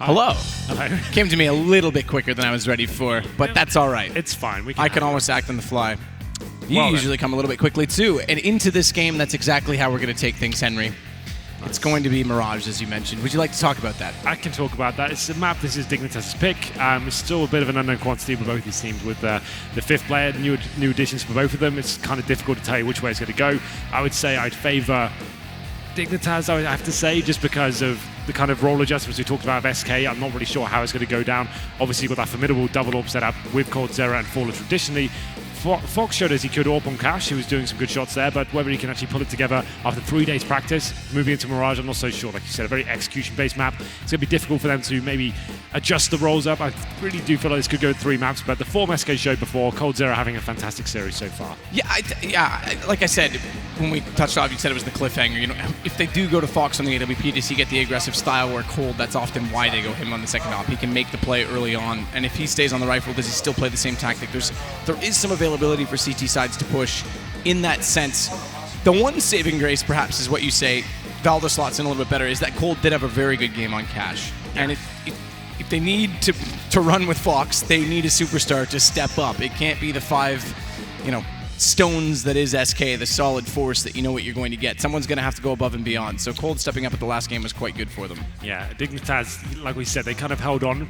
Hello. Hello. Came to me a little bit quicker than I was ready for, but that's all right. It's fine. I can almost act on the fly. You usually come a little bit quickly, too. And into this game, that's exactly how we're going to take things, Henry. Nice. It's going to be Mirage, as you mentioned. Would you like to talk about that? I can talk about that. It's a map. This is Dignitas' pick. It's still a bit of an unknown quantity for both these teams with the fifth player, new additions for both of them. It's kind of difficult to tell you which way it's going to go. I would say I'd favour Dignitas, I would have to say, just because of the kind of role adjustments we talked about of SK. I'm not really sure how it's going to go down. Obviously, you've got that formidable double AWP setup with coldzera and Faller traditionally. Fox showed us he could AWP on Cash. He was doing some good shots there, but whether he can actually pull it together after 3 days practice, moving into Mirage, I'm not so sure. Like you said, a very execution-based map. It's going to be difficult for them to maybe adjust the roles up. I really do feel like this could go 3 maps, but the form SK showed before, coldzera having a fantastic series so far. Yeah, like I said, when we touched off, you said it was the cliffhanger. You know, if they do go to Fox on the AWP, does he get the aggressive style where Cold? That's often why they go him on the second op. He can make the play early on, and if he stays on the rifle, does he still play the same tactic? There is some availability for CT sides to push in that sense. The one saving grace, perhaps, is what you say. Valde slots in a little bit better. Is that Cold did have a very good game on Cash, and if they need to run with Fox, they need a superstar to step up. It can't be the 5, stones that is SK, the solid force that you know what you're going to get. Someone's going to have to go above and beyond. So Cold stepping up at the last game was quite good for them. Yeah, Dignitas, like we said, they kind of held on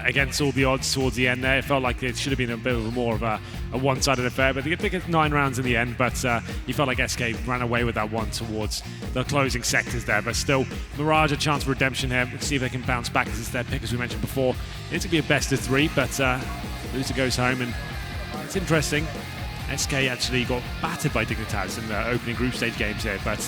against all the odds towards the end there. It felt like it should have been a bit of more of a one-sided affair, but they get 9 rounds in the end, but you felt like SK ran away with that one towards the closing sectors there. But still, Mirage a chance for redemption here. Let's see if they can bounce back. This is their pick, as we mentioned before. It's going to be a best of 3, but loser goes home, and it's interesting. SK actually got battered by Dignitas in the opening group stage games here, but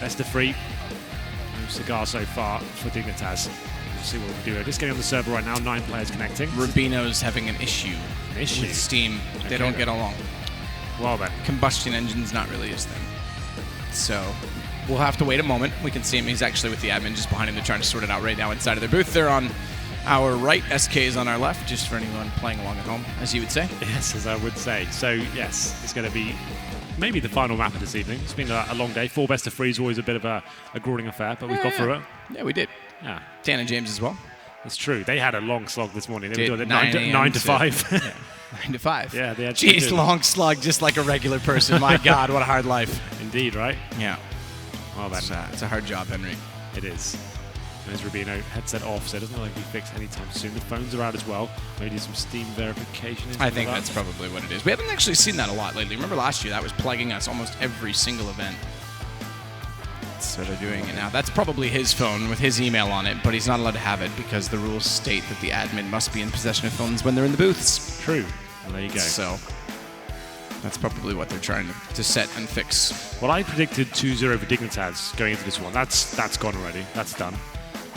best of 3. No cigar so far for Dignitas. We'll see what we can do here. Just getting on the server right now, 9 players connecting. RUBINO's having an issue with Steam. Okay. They don't get along. Well then. Combustion engine's not really his thing. So we'll have to wait a moment. We can see him. He's actually with the admin just behind him. They're trying to sort it out right now inside of their booth. They're on our right, SK is on our left, just for anyone playing along at home, as you would say. Yes, as I would say. So, yes, it's going to be maybe the final map of this evening. It's been a long day. 4 best of 3 is always a bit of a grueling affair, but we've got through it. Yeah, we did. Yeah. Dan and James as well. It's true. They had a long slog this morning. They were doing it 9 to 5. Yeah. 9 to 5. Yeah, they had. Jeez, long slog, just like a regular person. My God, what a hard life. Indeed, right? Yeah. Well, then. It's a hard job, Henry. It is. There's RUBINO headset off, so it doesn't look like we fixed anytime soon. The phones are out as well. Maybe some Steam verification. I think that's probably what it is. We haven't actually seen that a lot lately. Remember last year, that was plaguing us almost every single event. So they're doing it now. That's probably his phone with his email on it, but he's not allowed to have it because the rules state that the admin must be in possession of phones when they're in the booths. True. Well, there you go. So that's probably what they're trying to set and fix. Well, I predicted 2-0 for Dignitas going into this one. That's gone already. That's done.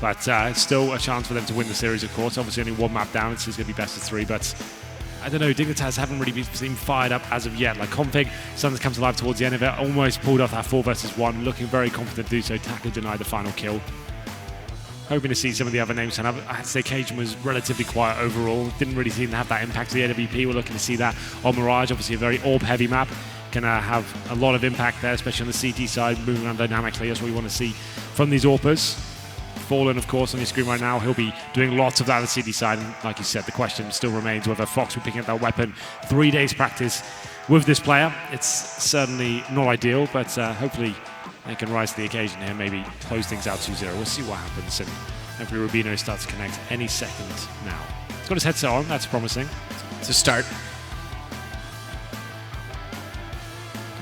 But it's still a chance for them to win the series, of course. Obviously, only 1 map down. It's going to be best of 3. But I don't know. Dignitas haven't really been fired up as of yet. Like Config, something's come to life towards the end of it. Almost pulled off that 4 versus 1. Looking very confident to do so. Tackle denied the final kill. Hoping to see some of the other names turn up. I had to say Cajun was relatively quiet overall. Didn't really seem to have that impact to the AWP. We're looking to see that on Mirage. Obviously, a very AWP-heavy map. Can have a lot of impact there, especially on the CT side, moving around dynamically. That's what we want to see from these AWPers. Fallen, of course, on your screen right now. He'll be doing lots of that on the CD side. And like you said, the question still remains whether Fox will be picking up that weapon. 3 days practice with this player. It's certainly not ideal, but hopefully they can rise to the occasion here, maybe close things out 2-0. We'll see what happens. And hopefully RUBINO starts to connect any second now. He's got his headset on. That's promising. It's a start.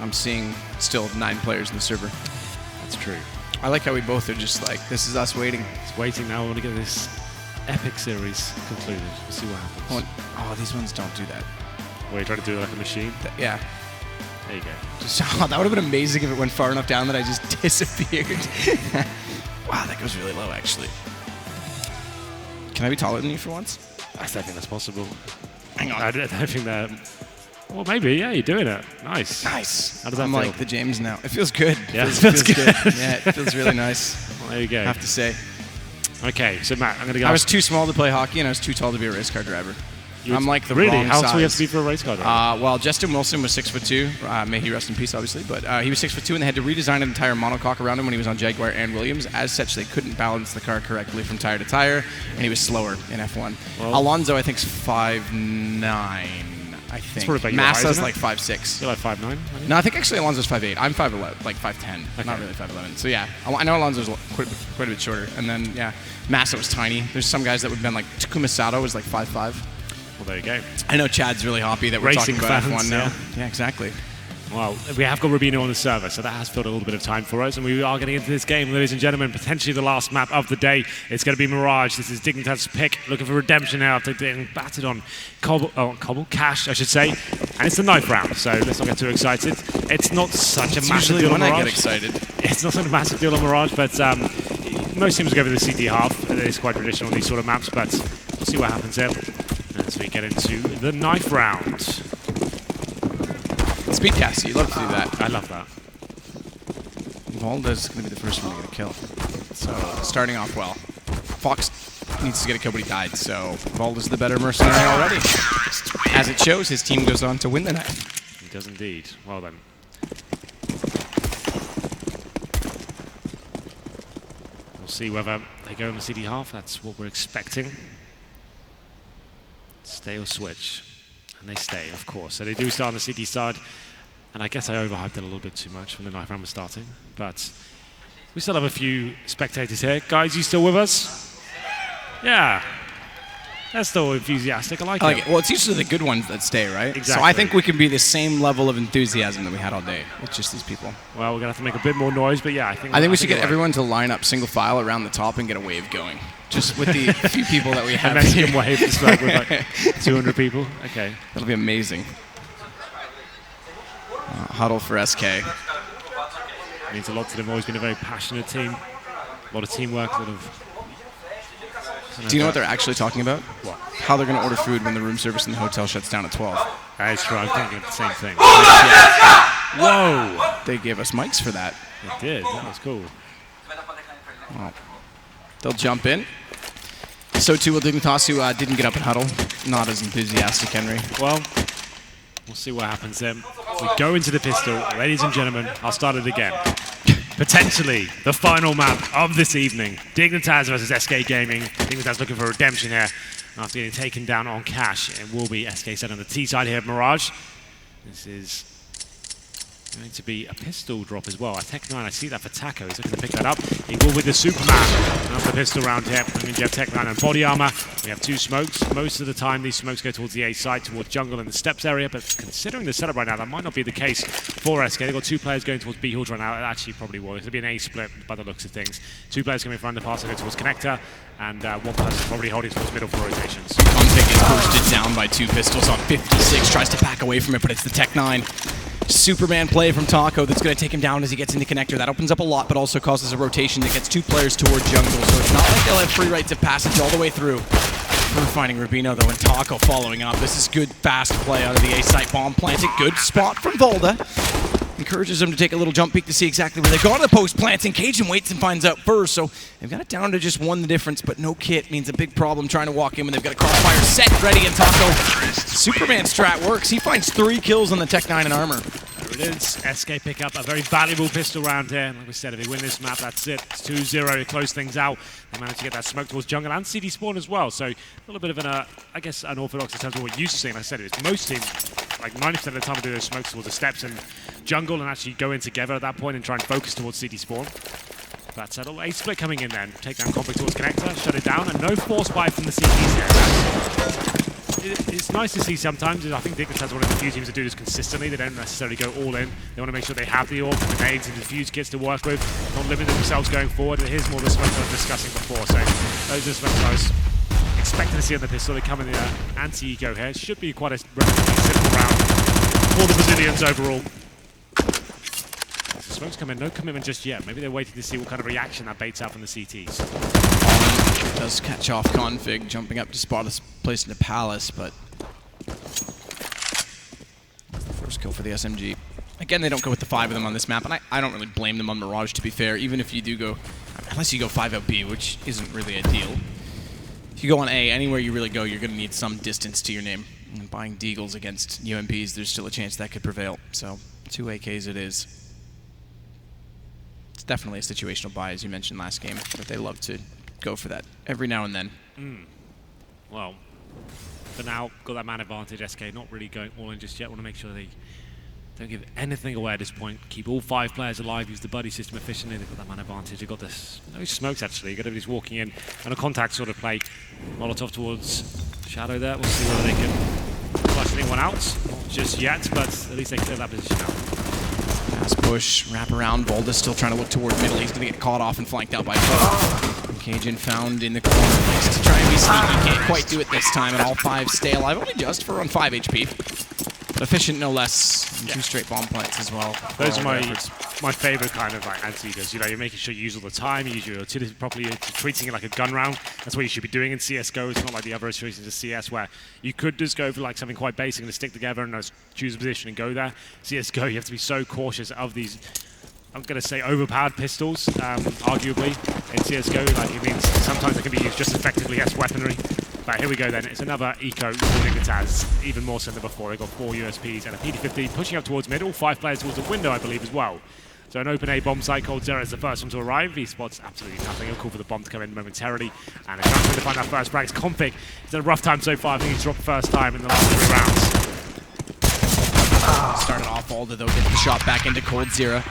I'm seeing still 9 players in the server. That's true. I like how we both are just like, this is us waiting. It's waiting now. I want to get this epic series concluded. We'll see what happens. Oh, these ones don't do that. Were you trying to do it like a machine? Yeah. There you go. That would have been amazing if it went far enough down that I just disappeared. Wow, that goes really low, actually. Can I be taller than you for once? I don't think that's possible. Hang on. I don't think that... Well, maybe, yeah, you're doing it. Nice. Nice. How does that feel? I'm like the James now. It feels good. Yeah, it feels good. Yeah, it feels really nice. Well, there you go. I have to say. Okay, so Matt, I'm going to go... I was too small to play hockey, and I was too tall to be a race car driver. I'm like the really? wrong How size. tall you have to be for a race car driver? Well, Justin Wilson was 6'2". May he rest in peace, obviously. But he was 6'2", and they had to redesign an entire monocoque around him when he was on Jaguar and Williams. As such, they couldn't balance the car correctly from tire to tire, and he was slower in F1. Well, Alonso, I think, is 5'9". I think. Massa's like 5'6". You're like 5'9"? No, I think actually Alonso's 5'8". I'm 5'11", like 5'10". Okay. Not really 5'11". So yeah, I know Alonso's quite a bit shorter. And then yeah, Massa was tiny. There's some guys that would have been like Takuma Sato was like 5'5". Well, there you go. I know Chad's really happy that we're Racing talking about fans, F1 now. Yeah, exactly. Well, we have got Rubino on the server, so that has filled a little bit of time for us, and we are getting into this game, ladies and gentlemen, potentially the last map of the day. It's going to be Mirage. This is Dignitas' pick, looking for redemption now after getting battered on Cash, I should say, and it's the 9th round, so let's not get too excited. It's not such a massive deal on Mirage. I get excited. It's not such a massive deal on Mirage, but most teams go for the CT half. It is quite traditional on these sort of maps, but we'll see what happens here as we get into the 9th round. Speedcast, you love to do that. I love that. Valde's going to be the first one to get a kill. So, starting off well. Fox needs to get a kill, but he died, so Valde's the better mercenary already. As it shows, his team goes on to win the night. He does indeed. Well then. We'll see whether they go in the CD half. That's what we're expecting. Stay or switch. And they stay, of course. So they do start on the CD side. And I guess I overhyped it a little bit too much when the 9th round was starting. But we still have a few spectators here. Guys, you still with us? Yeah. They're still enthusiastic. I like it. Well, it's usually the good ones that stay, right? Exactly. So I think we can be the same level of enthusiasm that we had all day. It's just these people. Well, we're going to have to make a bit more noise, but yeah, I think we should get everyone to line up single file around the top and get a wave going. Just with the few people that we have. A Mexican wave to start with like 200 people. Okay. That'll be amazing. Huddle for SK. Means a lot to them. Always been a very passionate team. A lot of teamwork. Do you know what they're actually talking about? What? How they're going to order food when the room service in the hotel shuts down at 12. That is true. I'm thinking of the same thing. Whoa! They gave us mics for that. They did. That was cool. Well, they'll jump in. So too will Dignitas, who didn't get up and huddle. Not as enthusiastic, Henry. Well, we'll see what happens then. We go into the pistol. Ladies and gentlemen, I'll start it again. Potentially the final map of this evening. Dignitas versus SK Gaming. Dignitas looking for redemption here after getting taken down on Cash. It will be SK set on the T side here of Mirage. This is going to be a pistol drop as well. Tech 9, I see that for Taco. He's looking to pick that up. He will with the Superman. Another pistol round here. I mean, Jeff Tech 9 and body armor. We have 2 smokes. Most of the time, these smokes go towards the A side, towards jungle and the steps area. But considering the setup right now, that might not be the case for SK. They've got 2 players going towards B Hills right now. It actually probably will. It'll be an A split by the looks of things. 2 players coming from underpass going towards connector. And 1 person probably holding towards middle for rotations. Config is boosted down by 2 pistols on 56. Tries to back away from it, but it's the Tech 9. Superman play from Taco that's going to take him down as he gets into connector. That opens up a lot, but also causes a rotation that gets 2 players toward jungle. So it's not like they'll have free rights of passage all the way through. We're finding Rubino, though, and Taco following up. This is good, fast play out of the A-site. Bomb planted. Good spot from Valde. Encourages him to take a little jump peek to see exactly where they go. On the post planting. Cajun waits and finds out first. So they've got it down to just 1 the difference, but no kit means a big problem trying to walk in when they've got a crossfire set ready, and Taco. Superman strat works. He finds 3 kills on the Tech 9 in armor. There it is. SK pick up a very valuable pistol round here. And like we said, if they win this map, that's it. It's 2-0 to close things out. They managed to get that smoke towards jungle and CD spawn as well. So a little bit of an, I guess, unorthodox in terms of what you're used to seeing. Like I said, it's most teams, like 90% of the time, do those smokes towards the steps and jungle and actually go in together at that point and try and focus towards CD spawn. That's a little A split coming in then. Take down conflict towards connector, shut it down, and no force buy from the CTs here. It's nice to see sometimes. I think Dignitas is one of the few teams that do this consistently. They don't necessarily go all in. They want to make sure they have the AWP, the grenades, and the defuse kits to work with, not limit themselves going forward. Here's more of the smoke I was discussing before. So those are the smokes I was expecting to see on the pistol. They come in the anti-eco here. It should be quite a relatively simple round for the Brazilians overall. The smokes come in, no commitment just yet. Maybe they're waiting to see what kind of reaction that baits out from the CTs. Does catch off Config, jumping up to spot a place in the Palace, but that's the first kill for the SMG. Again, they don't go with the 5 of them on this map, and I don't really blame them on Mirage, to be fair. Even if you do go, unless you go 5 out B, which isn't really ideal. If you go on A, anywhere you really go, you're going to need some distance to your name. And buying Deagles against UMPs, there's still a chance that could prevail. So 2 AKs it is. It's definitely a situational buy, as you mentioned last game, but they love to go for that every now and then. Well, for now, got that man advantage. SK not really going all in just yet. Want to make sure they don't give anything away at this point. Keep all 5 players alive. Use the buddy system efficiently. They've got that man advantage. They've got this. No smokes actually. Got everybody's walking in on a contact sort of play. Molotov towards Shadow there. We'll see whether they can flush anyone out. Not just yet, but at least they can clear that position out. Pass push, wrap around. Volda's still trying to look toward middle. He's going to get caught off and flanked out by Foe. Cajun found in the corner. Next to try and be sneaky. Can't quite do it this time, and all 5 stay alive. Only just for on 5 HP. But efficient no less. And 2 straight bomb plants as well. Those are my favorite kind of like anti-eaters. You know, you're making sure you use all the time, you use your utility properly, you're treating it like a gun round. That's what you should be doing in CSGO. It's not like the other iterations of CS where you could just go for like something quite basic and stick together and choose a position and go there. CSGO, you have to be so cautious of these, I'm going to say, overpowered pistols, arguably, in CSGO. Like, it means sometimes they can be used just effectively as weaponry. But here we go then. It's another eco for Dignitas, even more so than before. They've got 4 USPs and a PD-15 pushing up towards middle. 5 players towards the window, I believe, as well. So an open A bomb site. coldzera is the first one to arrive. He spots absolutely nothing. He'll call for the bomb to come in momentarily. And it's trying to find that first frag. Config. It's had a rough time so far. I think he's dropped first time in the last 3 rounds. Started off Alda, though, getting the shot back into coldzera.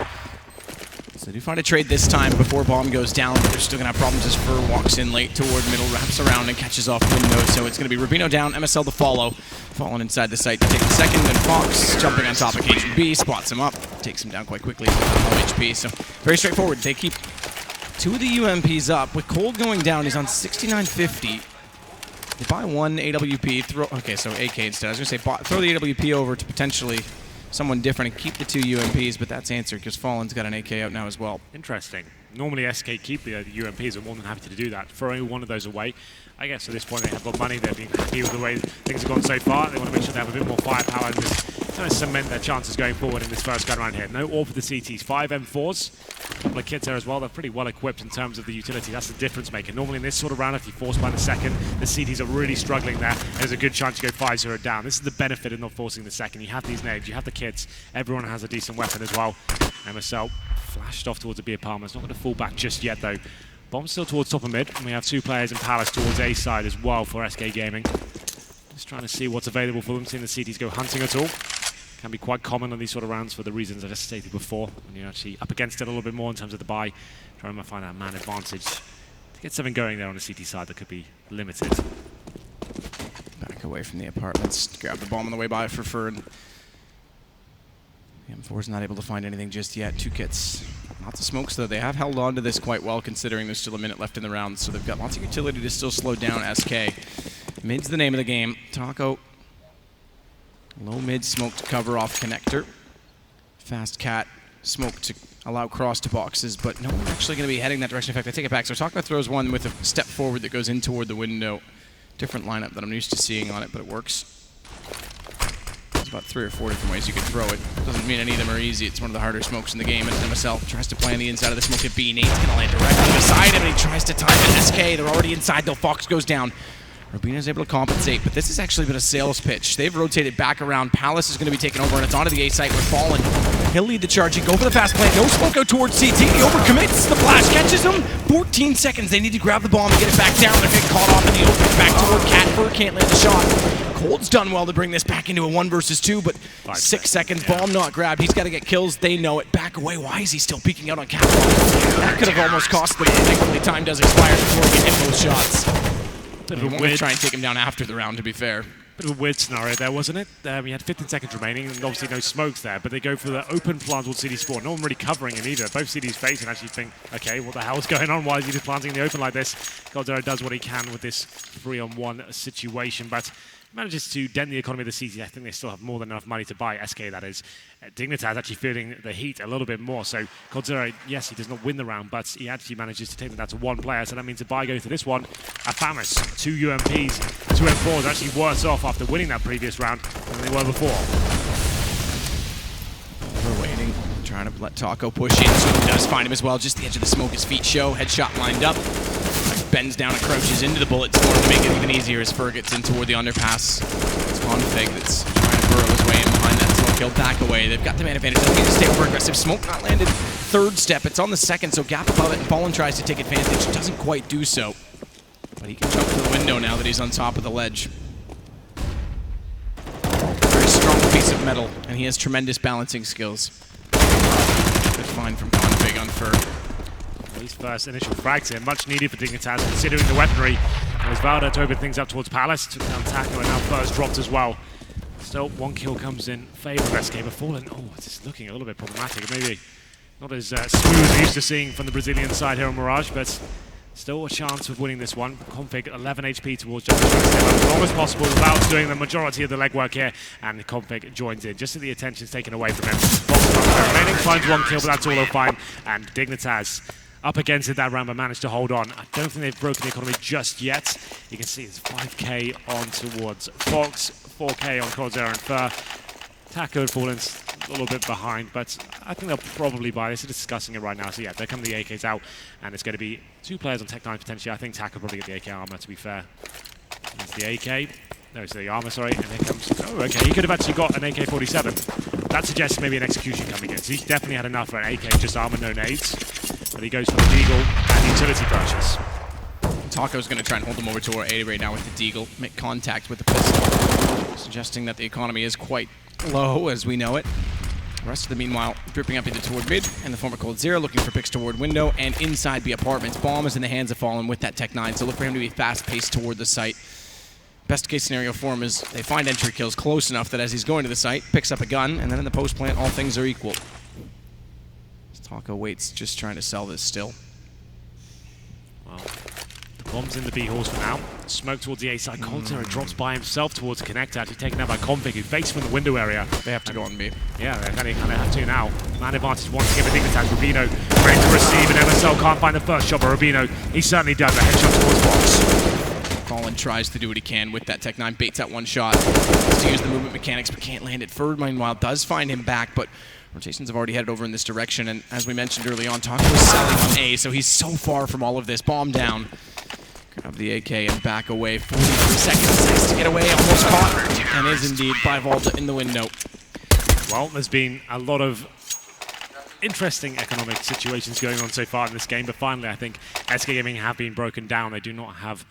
So they do find a trade this time before bomb goes down, but they're still going to have problems as Fur walks in late toward middle, wraps around and catches off window. So it's going to be RUBINO down, MSL to follow. Falling inside the site to take the second, and Fox jumping on top of cajunb, spots him up, takes him down quite quickly with low HP. So very straightforward. They keep 2 of the UMPs up. With Cold going down, he's on 6950. They buy 1 AWP, okay, so AK instead. I was going to say throw the AWP over to potentially someone different and keep the 2 UMPs, but that's answered because Fallen's got an AK out now as well. Interesting. Normally SK keep the UMPs, are more than happy to do that. Throwing one of those away, I guess at this point they have got money, they're being happy with the way things have gone so far. They want to make sure they have a bit more firepower and just kind of cement their chances going forward in this first gun round here. No AWP for the CTs, 5 M4s, a couple of kits there as well. They're pretty well equipped in terms of the utility. That's the difference maker. Normally in this sort of round, if you force by the second, the CTs are really struggling there. There's a good chance to go 5-0 down. This is the benefit of not forcing the second. You have these nades, you have the kits, everyone has a decent weapon as well. MSL flashed off towards the beer palmer. It's not going to fall back just yet though. Bomb still towards top of mid, and we have 2 players in Palace towards A side as well for SK Gaming. Just trying to see what's available for them, seeing the CTs go hunting at all. Can be quite common on these sort of rounds for the reasons I just stated before, when you're actually up against it a little bit more in terms of the buy, trying to find that man advantage to get something going there on the CT side that could be limited. Back away from the apartments, grab the bomb on the way by for Fur. The M4's not able to find anything just yet. 2 kits. Lots of smokes, though. They have held on to this quite well, considering there's still a minute left in the round, so they've got lots of utility to still slow down SK. Mid's the name of the game. Taco. Low mid smoke to cover off connector. Fast cat smoke to allow cross to boxes, but no one's actually going to be heading that direction. In fact, I take it back. So Taco throws one with a step forward that goes in toward the window. Different lineup that I'm used to seeing on it, but it works. About 3 or 4 different ways you can throw it. Doesn't mean any of them are easy. It's one of the harder smokes in the game. And MSL tries to play on the inside of the smoke at B. Nate's gonna land directly beside him, and he tries to time it. SK, they're already inside though. Fox goes down. RUBINO's able to compensate, but this has actually been a sales pitch. They've rotated back around. Palace is going to be taken over, and it's onto the A site where Fallen. He'll lead the charge and go for the fast play. No smoke out towards CT. He overcommits. The flash catches him. 14 seconds. They need to grab the bomb and get it back down. They're getting caught off in the open. Back toward Cat. Fur can't land the shot. Cold's done well to bring this back into a 1 versus 2, but 6 seconds. Bomb not grabbed. He's got to get kills. They know it. Back away. Why is he still peeking out on Cat? That could have almost cost them. Thankfully, time does expire before we hit those shots. He won't try and take him down after the round, to be fair. Bit of a weird scenario there, wasn't it? We had 15 seconds remaining, and obviously no smokes there, but they go for the open plant towards CD spawn. No one really covering him either. Both CDs face and actually think, okay, what the hell is going on? Why is he just planting in the open like this? coldzera does what he can with this 3-on-1 situation, but manages to dent the economy of the CT. I think they still have more than enough money to buy SK, that is. Dignitas actually feeling the heat a little bit more. So coldzera, yes, he does not win the round, but he actually manages to take them down to 1 player. So that means the buy goes to this one. A famous 2 UMPs, 2 M4s, actually worse off after winning that previous round than they were before. We're waiting, trying to let Taco push in. So he does find him as well. Just the edge of the smoke, his feet show. Headshot lined up. bends down and crouches into the bullet storm to make it even easier as Fer gets in toward the underpass. It's Config that's trying to burrow his way in behind that smoke kill, back away. They've got the man advantage. Doesn't need to stay over aggressive. Smoke not landed. Third step. It's on the second, so gap above it, and Fallen tries to take advantage. Doesn't quite do so. But he can jump to the window now that he's on top of the ledge. Very strong piece of metal, and he has tremendous balancing skills. Good find from Config on Fer. His first initial frags here, much needed for Dignitas, considering the weaponry. There's Valde to open things up towards Palace, took down Taco, and now first dropped as well. Still, one kill comes in favor of SK, but Fallen, it's looking a little bit problematic. Maybe not as smooth as we're used to seeing from the Brazilian side here on Mirage, but still a chance of winning this one. Config 11 HP towards Jungle, trying to stay as long as possible without doing the majority of the legwork here, and Config joins in, just so the attention's taken away from him. Remaining finds one kill, but that's all they'll find, and Dignitas up against it that round, but managed to hold on. I don't think they've broken the economy just yet. You can see it's 5k on towards Fox, 4k on coldzera and Fer. Taco and Fallen's a little bit behind, but I think they'll probably buy this. They're discussing it right now, so yeah, they're coming the AKs out, and it's going to be 2 players on Tech 9 potentially. I think Taco will probably get the AK armor, to be fair. There's the AK. No, it's the armor, sorry, and here comes... Oh, okay, he could have actually got an AK-47. That suggests maybe an execution coming in. So he definitely had enough for an AK, just armor, no nades. But he goes for the Deagle and utility purchase. Taco's going to try and hold him over to our A right now with the Deagle, make contact with the pistol, suggesting that the economy is quite low as we know it. The rest of the meanwhile dripping up into toward mid, and the former coldzera looking for picks toward window and inside B apartments. Bomb is in the hands of Fallen with that Tech 9, so look for him to be fast-paced toward the site. Best case scenario for him is they find entry kills close enough that as he's going to the site, picks up a gun, and then in the post plant, all things are equal. Taco waits, just trying to sell this still. Well, the bomb's in the B halls for now. Smoke towards the A side. coldzera drops by himself towards the connector, actually taken out by Config, who fakes from the window area. They have to go on B. Yeah, they kind of have to now. Man advantage once again for Dignitas. RUBINO ready to receive, and MSL can't find the first shot, but RUBINO, he certainly does. A headshot towards Box. Fallen tries to do what he can with that Tech 9, baits out one shot. Has to use the movement mechanics, but can't land it. Fer, meanwhile, does find him back, but rotations have already headed over in this direction, and as we mentioned early on, Taco is selling on A, so he's so far from all of this. Bomb down. Grab the AK and back away. 43 seconds, 6 to get away, almost caught, and is indeed by Valde in the window. Well, there's been a lot of interesting economic situations going on so far in this game, but finally I think SK Gaming have been broken down. They do not have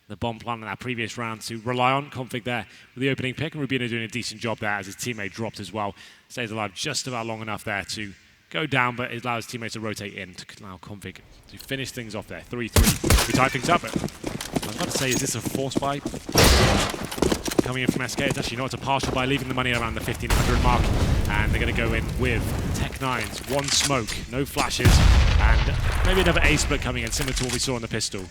the bomb plant in that previous round to rely on. Config there with the opening pick, and RUBINO doing a decent job there as his teammate dropped as well. Stays alive just about long enough there to go down, but it allows teammates to rotate in to allow Config to finish things off there. 3-3. We tie things up. I was about to say, is this a force buy coming in from SK? It's actually not. It's a partial buy, leaving the money around the 1500 mark, and they're going to go in with Tech 9s, one smoke, no flashes, and maybe another A split coming in, similar to what we saw on the pistol.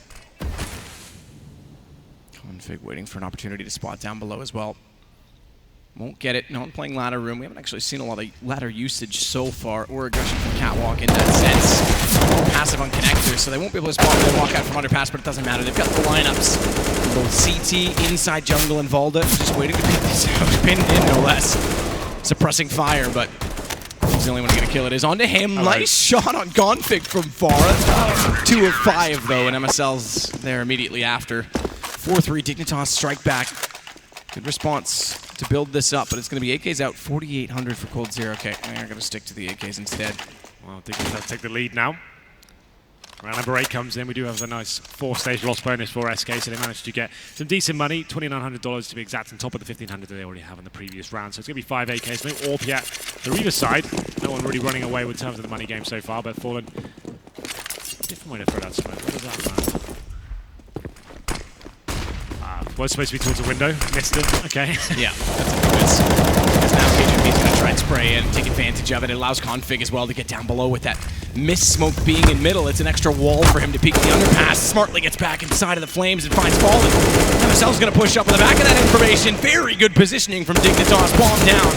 Config waiting for an opportunity to spot down below as well. Won't get it. No one playing ladder room. We haven't actually seen a lot of ladder usage so far, or aggression from Catwalk in that sense. More passive on connectors, so they won't be able to spot when they walk out from underpass, but it doesn't matter. They've got the lineups. Both CT, inside jungle, and Valde just waiting to pick this out. Pinned in, no less. Suppressing fire, but he's the only one who's going to kill it. Is onto him. Nice shot on Config from far. 2 of 5, though, and MSL's there immediately after. 4-3, Dignitas strike back. Good response to build this up, but it's going to be AKs out, 4,800 for coldzera. Okay, I'm going to stick to the AKs instead. Well, Dignitas take the lead now. Round number 8 comes in. We do have a nice 4-stage loss bonus for SK, so they managed to get some decent money, $2,900 to be exact, on top of the $1,500 that they already have in the previous round. So it's going to be 5 AKs. No AWP yet. The Reaver side, no one really running away in terms of the money game so far, but Fallen, different way to throw that smoke. What does that matter? Was supposed to be towards the window. Missed it. Okay. Yeah, that's a miss. Because now cajunb's going to try and spray in, take advantage of it. It allows Config as well to get down below with that miss smoke being in middle. It's an extra wall for him to peek the underpass. Smartly gets back inside of the flames and finds Fallen. MSL's going to push up on the back of that information. Very good positioning from Dignitas. Bomb down.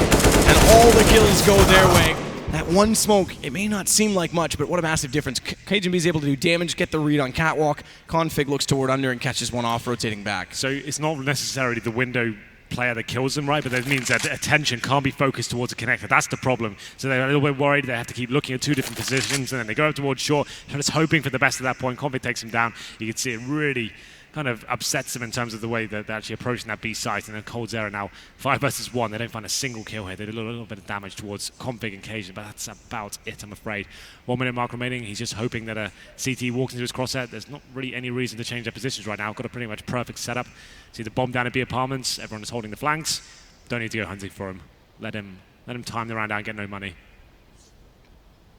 And all the kills go their way. That one smoke, it may not seem like much, but what a massive difference. cajunb is able to do damage, get the read on Catwalk. Config looks toward under and catches one off, rotating back. So it's not necessarily the window player that kills them, right? But that means that attention can't be focused towards a connector. That's the problem. So they're a little bit worried. They have to keep looking at 2 different positions, and then they go up towards short, just hoping for the best at that point. Config takes him down. You can see it really kind of upsets them in terms of the way that they're actually approaching that B site. And then coldzera now 5 versus 1. They don't find a single kill here. They did a little bit of damage towards config and cajun, but that's about it, I'm afraid. 1 minute mark remaining. He's just hoping that a CT walks into his crosshair. There's not really any reason to change their positions right now. Got a pretty much perfect setup. See the bomb down at B apartments. Everyone is holding the flanks. Don't need to go hunting for him. Let him time the round out and get no money.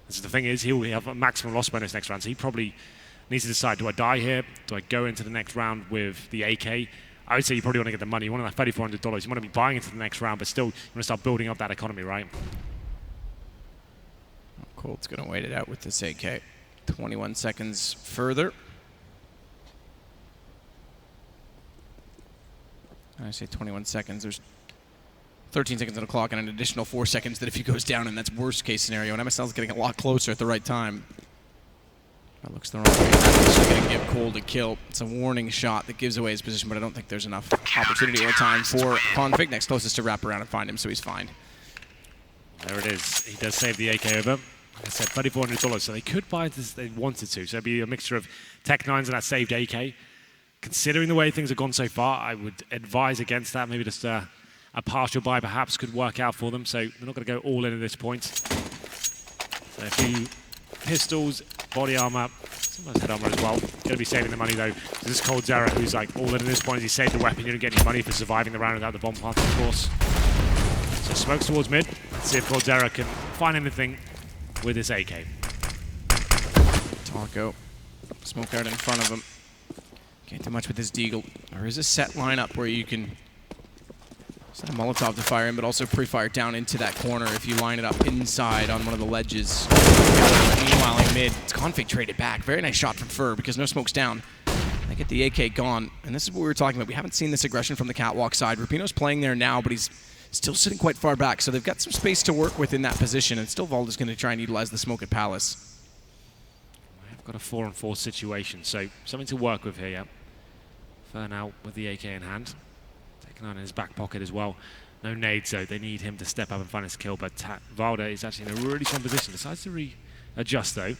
So the thing is, he'll have a maximum loss bonus next round, so he probably needs to decide, do I die here? Do I go into the next round with the AK? I would say you probably want to get the money. You want that $3,400. You want to be buying into the next round, but still, you want to start building up that economy, right? Colt's going to wait it out with this AK. 21 seconds further. I say 21 seconds. There's 13 seconds on the clock and an additional 4 seconds that if he goes down, and that's worst case scenario. And MSL's getting a lot closer at the right time. That looks the wrong way. That's actually going to give Cold a kill. It's a warning shot that gives away his position, but I don't think there's enough opportunity or time for config. Next closest to wrap around and find him, so he's fine. There it is. He does save the AK over. Like I said, $3,400, so they could buy it as they wanted to. So it'd be a mixture of Tech 9s and that saved AK. Considering the way things have gone so far, I would advise against that. Maybe just a partial buy perhaps could work out for them. So they're not going to go all in at this point. So a few pistols, body armor, sometimes head armor as well. Going to be saving the money though. So this coldzera, who's like all in at this point, he saved the weapon. You don't get any money for surviving the round without the bomb plant, of course. So smokes towards mid. Let's see if coldzera can find anything with this AK. Taco. Smoke out in front of him. Can't do much with this deagle. There is a set lineup where you can set a Molotov to fire in, but also pre-fire down into that corner if you line it up inside on one of the ledges. Meanwhile, in mid, it's config traded back. Very nice shot from Fur because no smoke's down. They get the AK gone, and this is what we were talking about. We haven't seen this aggression from the catwalk side. RUBINO's playing there now, but he's still sitting quite far back, so they've got some space to work with in that position, and still Valde's going to try and utilize the smoke at Palace. We've got a 4-on-4 situation, so something to work with here, yeah. Fern out with the AK in hand. Taking on in his back pocket as well. No nades though, they need him to step up and find his kill, but Valde is actually in a really strong position. Decides to readjust though.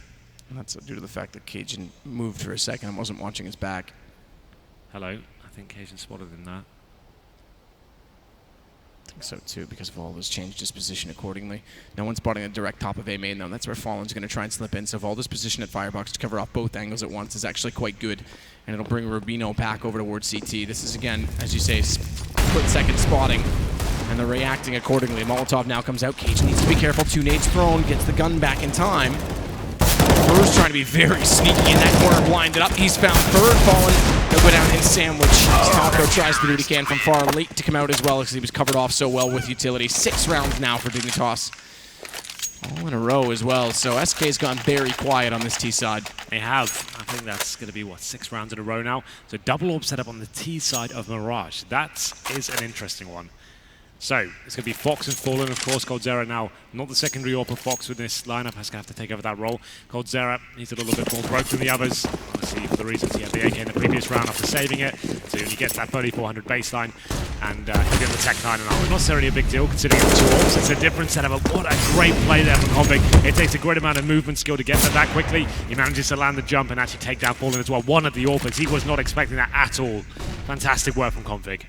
And that's due to the fact that Cajun moved for a second and wasn't watching his back. Hello, I think Cajun spotted him there. I think so too, because Valde's changed his position accordingly. No one's spotting a direct top of A main though. That's where Fallen's going to try and slip in. So Valde's position at Firebox to cover off both angles at once is actually quite good. And it'll bring RUBINO back over towards CT. This is again, as you say, split-second spotting. And they're reacting accordingly. Molotov now comes out. Cajun needs to be careful. 2 nades thrown, gets the gun back in time. Fur's trying to be very sneaky in that corner, blinded up. He's found Fur and Fallen. They'll go down in sandwich. Taco tries to do what he can from far, late to come out as well because he was covered off so well with utility. 6 rounds now for Dignitas. All in a row as well. So SK's gone very quiet on this T side. They have. I think that's going to be, what, 6 rounds in a row now. So double orb set up on the T side of Mirage. That is an interesting one. So it's going to be Fox and Fallen, of course. coldzera now not the secondary AWP of Fox with this lineup. Has going to have to take over that role. coldzera needs a little bit more broke than the others. Obviously, for the reasons he had the AK in the previous round after saving it. So he gets that 3,400 baseline. And he'll get the Tech 9 and armor. Not necessarily a big deal considering it's 2 AWPs. It's a different setup. But what a great play there from config. It takes a great amount of movement skill to get there that quickly. He manages to land the jump and actually take down Fallen as well. One of the AWPers. He was not expecting that at all. Fantastic work from config.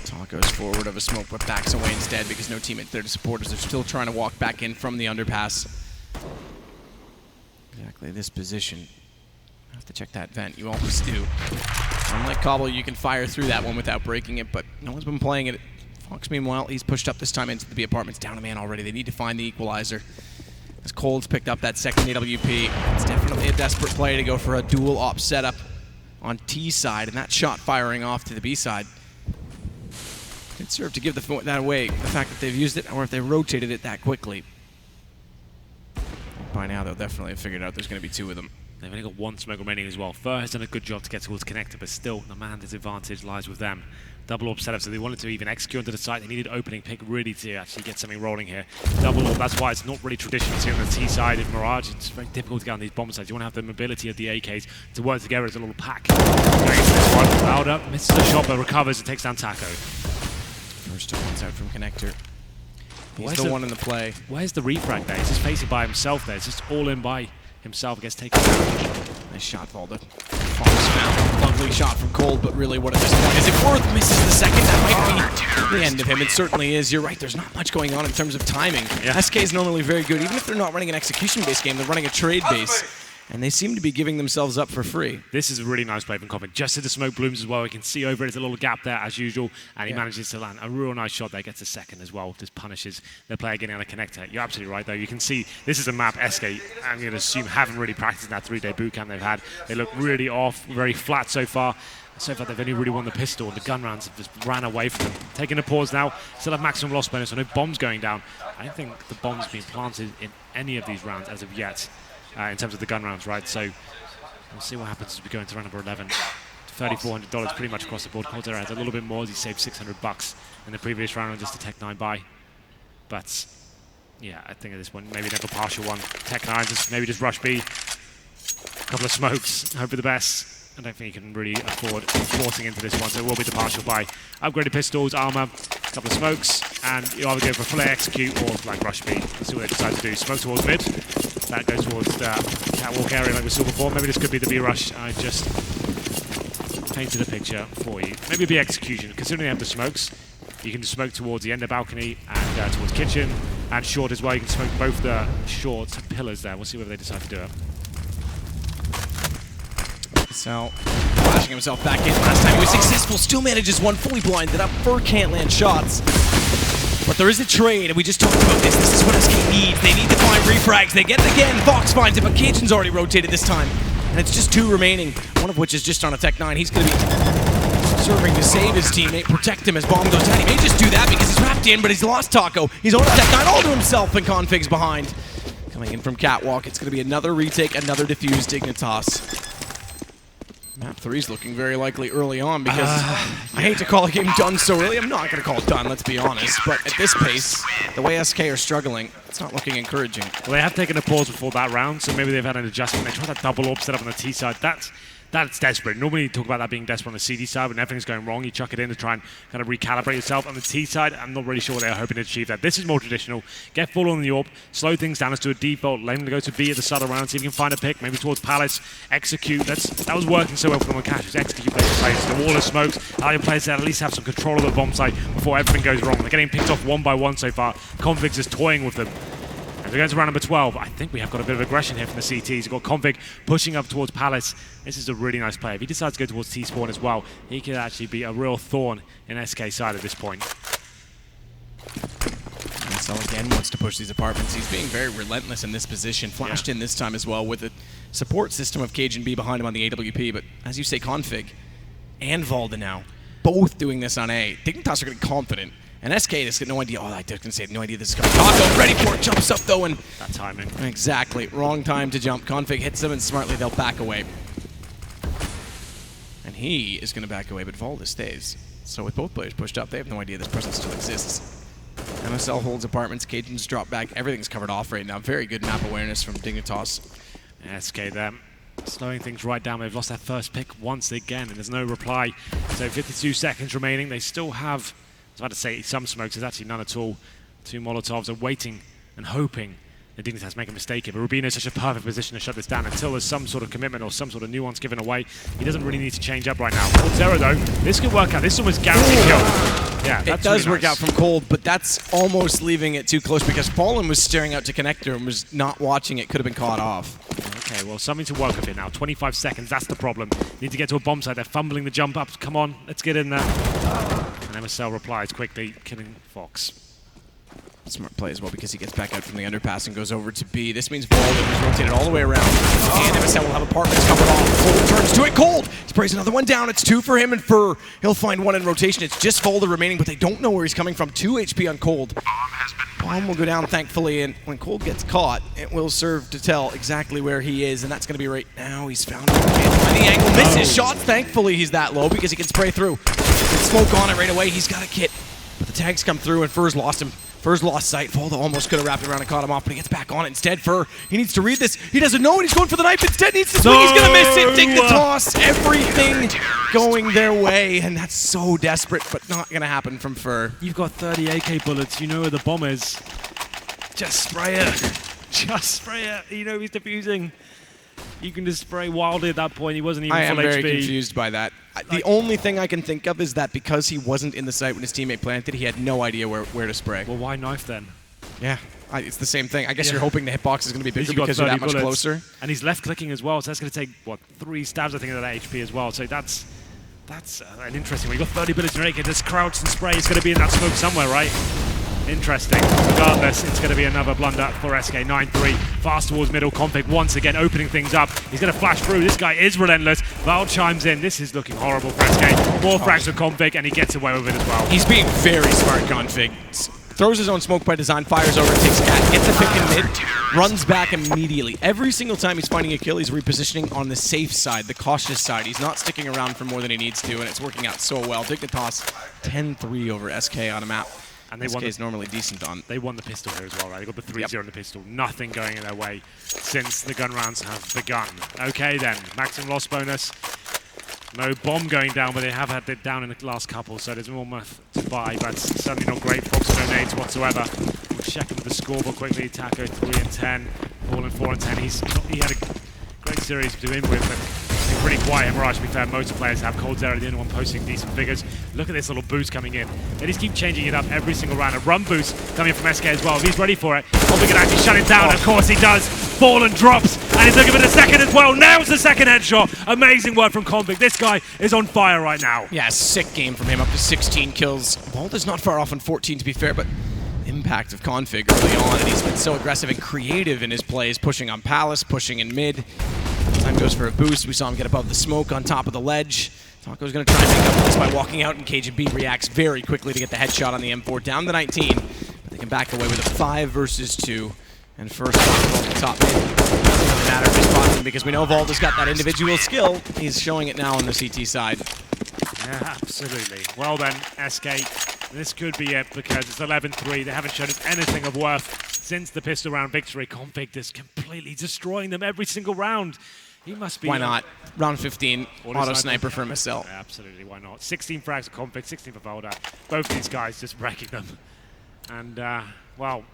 Taco's forward of a smoke, but backs away instead because no teammate there to support as they're still trying to walk back in from the underpass. Exactly this position. I have to check that vent. You always do. Unlike Cobble, you can fire through that one without breaking it, but no one's been playing it. Fox, meanwhile, he's pushed up this time into the B apartments. Down a man already. They need to find the equalizer. As Cold's picked up that second AWP, it's definitely a desperate play to go for a dual op setup on T side, and that shot firing off to the B side. Could serve to give that away, the fact that they've used it, or if they rotated it that quickly. By now, they'll definitely have figured out there's going to be 2 of them. They've only got 1 smoke remaining as well. Fur has done a good job to get towards connector, but still, the man disadvantage lies with them. Double orb setup, so they wanted to even execute onto the site. They needed opening pick really to actually get something rolling here. Double orb, that's why it's not really traditional to see on the T side of Mirage. It's very difficult to get on these bomb sides. You want to have the mobility of the AKs to work together as a little pack. Going into this one, Valde misses the shot, but recovers and takes down Taco. First one's out from connector. He's the one in the play. Where's the refrag there? He's just facing by himself there. It's just all in by himself. Gets taken down. Nice shot, Valde. Fox found. Lovely shot from Cold, but really what at this point? Is it worth? Misses the second. That might be the end of him. It certainly is. You're right. There's not much going on in terms of timing. Yeah. SK is normally very good. Even if they're not running an execution-based game, they're running a trade-base. And they seem to be giving themselves up for free. This is a really nice play from Config. Just as the smoke blooms as well, we can see over it. There's a little gap there as usual, and he manages to land a real nice shot there. Gets a second as well. Just punishes the player getting on a connector. You're absolutely right, though. You can see this is a map SK, I'm going to assume, haven't really practiced in that 3-day boot camp they've had. They look really off, very flat so far. So far, they've only really won the pistol, and the gun rounds have just ran away from them. Taking a pause now, still have maximum loss bonus, so no bombs going down. I don't think the bombs being planted in any of these rounds as of yet, in terms of the gun rounds, right? So we'll see what happens as we go into round number 11. $3,400 pretty much across the board. coldzera has a little bit more as he saved $600 in the previous round on just a Tech 9 buy. But yeah, I think at this point, maybe never partial one. Tech 9, maybe just rush B. A couple of smokes, hope for the best. I don't think he can really afford forcing into this one, so it will be the partial buy. Upgraded pistols, armor, a couple of smokes, and you either go for flare execute or like rush B. Let's see what they decide to do. Smoke towards mid. That goes towards the catwalk area like we saw before. Maybe this could be the B rush. I just painted a picture for you. Maybe B execution. Considering they have the smokes, you can just smoke towards the end of balcony and towards kitchen, and short as well. You can smoke both the short pillars there. We'll see whether they decide to do it. So, flashing himself back in. Last time he was successful, still manages one, fully blinded up. Fur can't land shots. But there is a trade, and we just talked about this. This is what SK needs. They need to find refrags. They get it again. Fox finds it, but Cajun's already rotated this time. And it's just 2 remaining, one of which is just on a Tech 9. He's going to be serving to save his teammate, protect him as bomb goes down. He may just do that because he's wrapped in, but he's lost Taco. He's on a Tech 9 all to himself, and Config's behind. Coming in from Catwalk, it's going to be another retake, another defuse Dignitas. Map 3's looking very likely early on because I hate to call a game done so early. I'm not going to call it done, let's be honest. But at this pace, the way SK are struggling, it's not looking encouraging. Well, they have taken a pause before that round, so maybe they've had an adjustment. They tried that double orb set up on the T side. That's desperate. Normally you talk about that being desperate on the CD side. When everything's going wrong, you chuck it in to try and kind of recalibrate yourself. On the T side, I'm not really sure what they're hoping to achieve that. This is more traditional. Get full on the orb, slow things down, let's do a default, let him go to B at the start of the round, see if you can find a pick, maybe towards Palace, execute. That was working so well for them on Cash. Just execute players. The wall of smokes, allow your players to at least have some control of the bomb site before everything goes wrong. They're getting picked off one by one so far. Config's just toying with them. As we go to round number 12, I think we have got a bit of aggression here from the CTs. We've got Config pushing up towards Palace. This is a really nice play. If he decides to go towards T-spawn as well, he could actually be a real thorn in SK side at this point. MSL again wants to push these apartments. He's being very relentless in this position. Flashed in this time as well with a support system of cajunb behind him on the AWP. But as you say, Config and Valde now, both doing this on A. Dignitas are getting confident. And SK has got no idea. Oh, I can say no idea this is coming. Taco ready for it, jumps up though, and that timing. Exactly, wrong time to jump. Config hits them, and smartly they'll back away. And he is going to back away, but Valde stays. So with both players pushed up, they have no idea this person still exists. MSL holds apartments, Cajun's drop back, everything's covered off right now. Very good map awareness from Dignitas. SK there, slowing things right down. They've lost their first pick once again, and there's no reply. So 52 seconds remaining. They still have, I was about to say some smokes, there's actually none at all. 2 Molotovs are waiting and hoping that Dignitas make a mistake here. But RUBINO is such a perfect position to shut this down until there's some sort of commitment or some sort of nuance given away. He doesn't really need to change up right now. coldzera though, this could work out. This is almost guaranteed kill. Yeah, it does really work out from Cold, but that's almost leaving it too close because Fallen was staring out to connector and was not watching it. Could have been caught off. Okay, well, something to work with here now. 25 seconds, that's the problem. Need to get to a bomb site. They're fumbling the jump up. Come on, let's get in there. And MSL replies quickly, killing Fox. Smart play as well because he gets back out from the underpass and goes over to B. This means Borg is rotated all the way around. And MSL will have apartments covered off. Cold turns to it. Cold sprays another one down. It's 2 for him and Fur. He'll find 1 in rotation. It's just Valde remaining, but they don't know where he's coming from. 2 HP on Cold. Bomb will go down, thankfully, and when Cold gets caught, it will serve to tell exactly where he is, and that's going to be right now. He's found him. The angle misses shots. Thankfully, he's that low because he can spray through. Can smoke on it right away. He's got a kit, but the tags come through, and Fur's lost him. Fur's lost sight. Valde almost could have wrapped it around and caught him off, but he gets back on it instead. Fur, he needs to read this. He doesn't know it. He's going for the knife instead. Needs to swing. He's going to miss it. Dignitas. Everything going their way, and that's so desperate, but not going to happen from Fur. You've got 30 AK bullets. You know where the bomb is. Just spray it. Just spray it. You know he's defusing. You can just spray wildly at that point. He wasn't even full HP. I am very confused by that. The only thing I can think of is that because he wasn't in the site when his teammate planted, he had no idea where to spray. Well, why knife then? Yeah, it's the same thing. I guess you're hoping the hitbox is going to be bigger because you're that much closer. And he's left clicking as well, so that's going to take, what, 3 stabs, I think, of that HP as well. So that's an interesting one. You've got 30 bullets in your AK, just crouch and spray. It's going to be in that smoke somewhere, right? Interesting. Regardless, it's going to be another blunder for SK. 9-3. Fast towards middle. Config once again opening things up. He's going to flash through. This guy is relentless. Val chimes in. This is looking horrible for SK. More frags for Config, and he gets away with it as well. He's being very smart, Config. Throws his own smoke by design, fires over, takes cat, gets a pick in mid, runs back immediately. Every single time he's finding a kill, he's repositioning on the safe side, the cautious side. He's not sticking around for more than he needs to, and it's working out so well. Dignitas 10-3 over SK on a map. And SK is normally decent on. They won the pistol here as well, right? They got the 3-0 in the pistol. Nothing going in their way since the gun rounds have begun. Okay then, maximum loss bonus. No bomb going down, but they have had it down in the last couple, so there's more math to buy, but certainly not great. Fox no nades whatsoever. We'll check with the scoreboard quickly. Taco 3-10, Fallen 4-10. He had a great series to win with, but pretty quiet in Mirage, to be fair. Most players have coldzera, the only one posting decent figures. Look at this little boost coming in. They just keep changing it up every single round. A run boost coming from SK as well. If he's ready for it, Config can actually shut it down. Of course he does. Fallen drops, and he's looking for the second as well. Nails the second headshot. Amazing work from Config. This guy is on fire right now. Yeah, sick game from him. Up to 16 kills. Valde's not far off on 14, to be fair, but impact of Config early on, and he's been so aggressive and creative in his plays, pushing on Palace, pushing in mid. Time goes for a boost. We saw him get above the smoke on top of the ledge. Taco's going to try and make up for this by walking out, and cajunb reacts very quickly to get the headshot on the M4, down to 19. But they can back away with a 5 versus 2. And first off the top mid. Doesn't really matter if he spots him because we know Valde's got that individual skill. He's showing it now on the CT side. Yeah, absolutely. Well then, SK, this could be it because it's 11-3. They haven't shown us anything of worth since the pistol round victory. Config just completely destroying them every single round. He must be... Why not? Round 15, auto sniper for MSL. Yeah, absolutely, why not? 16 frags for Config, 16 for Valde. Both of these guys just wrecking them. And, well,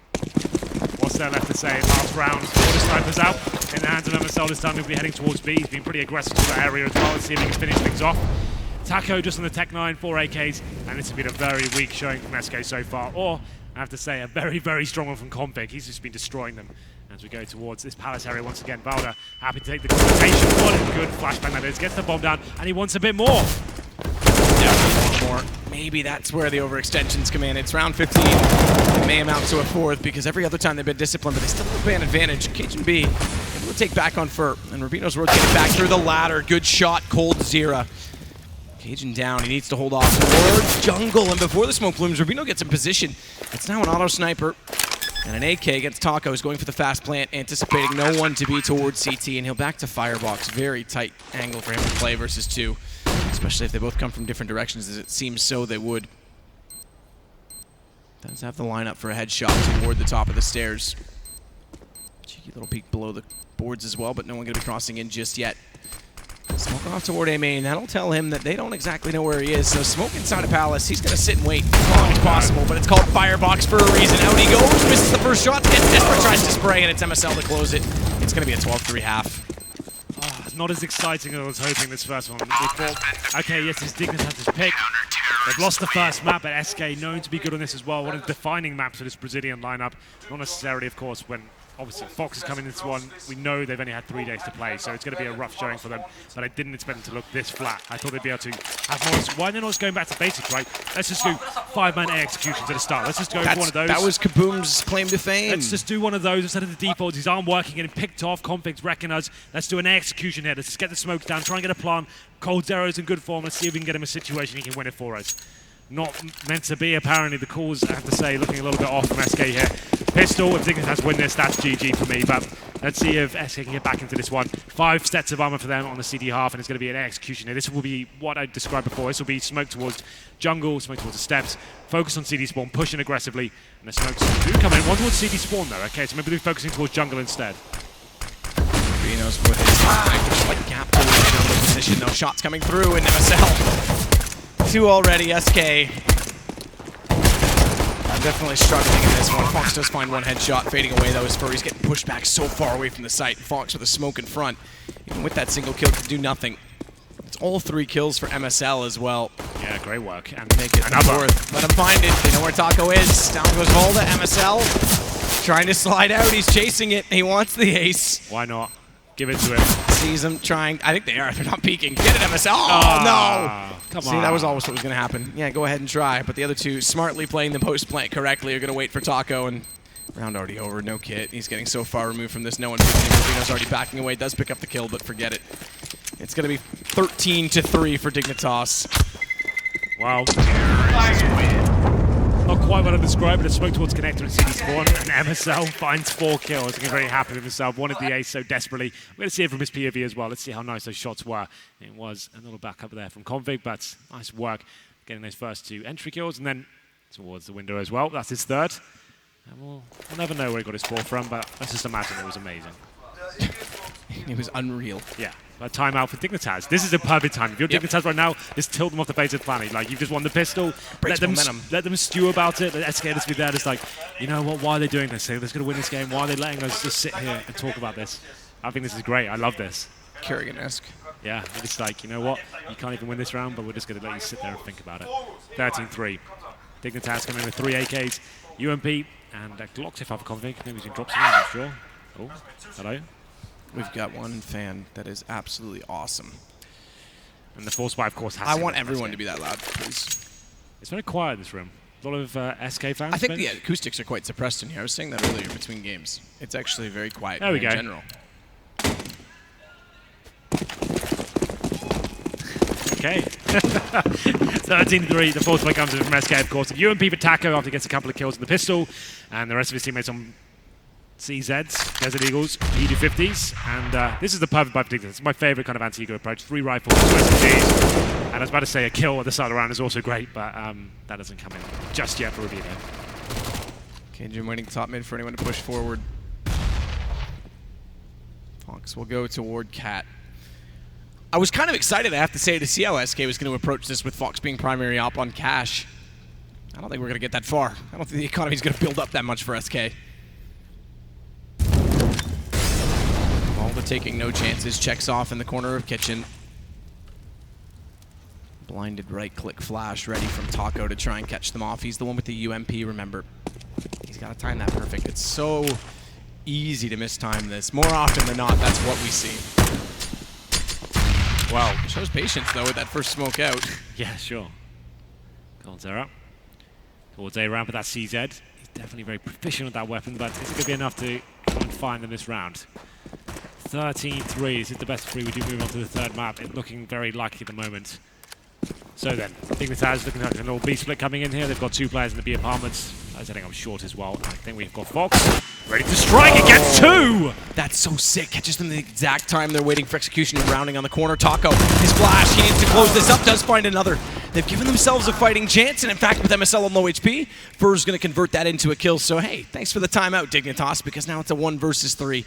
what's there left to say? Last round, auto snipers out in the hands of MSL. This time he'll be heading towards B. He's been pretty aggressive to that area as well. Let's see if he can finish things off. Taco just on the Tech 9, 4 AKs, and it's been a very weak showing from SK so far. Or, I have to say, a very, very strong one from Config. He's just been destroying them as we go towards this Palace area once again. Valde happy to take the confrontation. What a good flashbang that is. Gets the bomb down, and he wants a bit more. Definitely want more. Maybe that's where the overextensions come in. It's round 15. It may amount to a 4th because every other time they've been disciplined, but they still have an advantage. cajunb able to take back on Fur, and RUBINO's rotating back through the ladder. Good shot, coldzera. Cajun down, he needs to hold off towards jungle, and before the smoke blooms, RUBINO gets in position. It's now an auto sniper and an AK against Taco. Is going for the fast plant, anticipating no one to be towards CT, and he'll back to firebox. Very tight angle for him to play versus 2, especially if they both come from different directions, as it seems so they would. Does have the lineup for a headshot toward the top of the stairs. Cheeky little peek below the boards as well, but no one going to be crossing in just yet. Smoke off toward A main. That'll tell him that they don't exactly know where he is. So smoke inside of Palace. He's going to sit and wait as long as possible, but it's called firebox for a reason. Out he goes, misses the first shot, gets desperate, tries to spray, and it's MSL to close it. It's going to be a 12-3 half. Oh, not as exciting as I was hoping this first one. Okay, yes, his Dignitas has his pick. They've lost the first map, but SK known to be good on this as well. One of the defining maps for this Brazilian lineup. Not necessarily, of course, when obviously Fox is coming into this one. We know they've only had 3 days to play, so it's going to be a rough showing for them. But I didn't expect them to look this flat. I thought they'd be able to have more. Why are they not just going back to basics, right? Let's just do 5-man A executions at the start. Let's just go for one of those. That was Kaboom's claim to fame. Let's just do one of those instead of the defaults. His arm working, getting picked off. Config's wrecking us. Let's do an A execution here. Let's just get the smokes down. Try and get a plant. coldzera's in good form. Let's see if we can get him a situation he can win it for us. Not meant to be, apparently. The calls, I have to say, looking a little bit off from SK here. Pistol, if Dignitas win this, that's GG for me. But Let's see if SK can get back into this one. 5 sets of armor for them on the CD half, and it's going to be an execution here. This will be what I described before. This will be smoke towards jungle, smoke towards the steps, focus on CD spawn, pushing aggressively, and the smokes do come in. One towards CD spawn though, okay, so maybe they're focusing towards jungle instead. Reno's put his slight gap to the jungle position. No shots coming through, and MSL 2 already. SK definitely struggling in this one. Fox does find one headshot, fading away though. His Furry's getting pushed back so far away from the site. Fox with a smoke in front. Even with that single kill, can do nothing. It's all 3 kills for MSL as well. Yeah, great work. And make it fourth. Let him find it. They know where Taco is. Down goes Valde. MSL trying to slide out. He's chasing it. He wants the ace. Why not? Give it to him. Sees him trying. I think they are. They're not peeking. Get it, MSL. Oh, no. Come See, on. that was always what was going to happen. Yeah, go ahead and try. But the other 2, smartly playing the post plant correctly, are going to wait for Taco. And round already over. No kit. He's getting so far removed from this. No one picking him. RUBINO's already backing away. Does pick up the kill, but forget it. It's going to be 13-3 for Dignitas. Wow. Not quite what I described, but a smoke towards connector and CD spawn, and MSL finds 4 kills. He's very happy with himself. Wanted the ace so desperately. We're going to see it from his POV as well. Let's see how nice those shots were. It was a little back up there from Config, but nice work getting those first 2 entry kills, and then towards the window as well. That's his 3rd. And we'll never know where he got his 4th from, but let's just imagine it was amazing. It was unreal. Yeah. A timeout for Dignitas. This is a perfect time. If you're Dignitas right now, just tilt them off the face of the planet. Like, you've just won the pistol. Let them stew about it. Let SK just be there. Just like, you know what? Why are they doing this? They're going to win this game. Why are they letting us just sit here and talk about this? I think this is great. I love this. Kerrigan-esque. Yeah. It's like, you know what? You can't even win this round, but we're just going to let you sit there and think about it. 13-3. Dignitas coming in with 3 AKs, UMP, and a Glock if I have a config. Maybe he's going to drop something. I'm not sure. Oh, hello. We've got one fan that is absolutely awesome. And the Force 5, of course, has I want everyone to be that loud, please. It's very quiet in this room. A lot of SK fans. I think the acoustics are quite suppressed in here. I was saying that earlier between games. It's actually very quiet in general. Okay. 13-3. The Force 5 comes in from SK, of course. UMP for Taco after he gets a couple of kills in the pistol. And the rest of his teammates on CZs, Desert Eagles, ED50s, and this is the perfect buy for Dignitas. It's my favorite kind of anti-ego approach. 3 rifles, 2 SMGs, and I was about to say a kill at the start of the round is also great, but that doesn't come in just yet for RUBINO. cajunb waiting top mid for anyone to push forward. Fox will go toward Cat. I was kind of excited, I have to say, to see how SK was going to approach this with Fox being primary op on Cash. I don't think we're going to get that far. I don't think the economy's going to build up that much for SK. Taking no chances, checks off in the corner of kitchen. Blinded right-click flash, ready from Taco to try and catch them off. He's the one with the UMP, remember. He's got to time that perfect. It's so easy to mistime this. More often than not, that's what we see. Wow. Shows patience, though, with that first smoke out. Yeah, sure. coldzera towards A ramp with that CZ. He's definitely very proficient with that weapon, but is it going to be enough to come and find them this round? 13-3. Is it the best 3? We do move on to the 3rd map. It's looking very likely at the moment. So then, Dignitas looking like a little B split coming in here. They've got 2 players in the B apartments. I think I'm short as well. I think we've got Fox ready to strike. It gets 2! That's so sick. Catches them the exact time they're waiting for execution and rounding on the corner. Taco, his flash. He needs to close this up. Does find another. They've given themselves a fighting chance, and in fact, with MSL on low HP, Fur's going to convert that into a kill. So hey, thanks for the timeout, Dignitas, because now it's a 1 versus 3.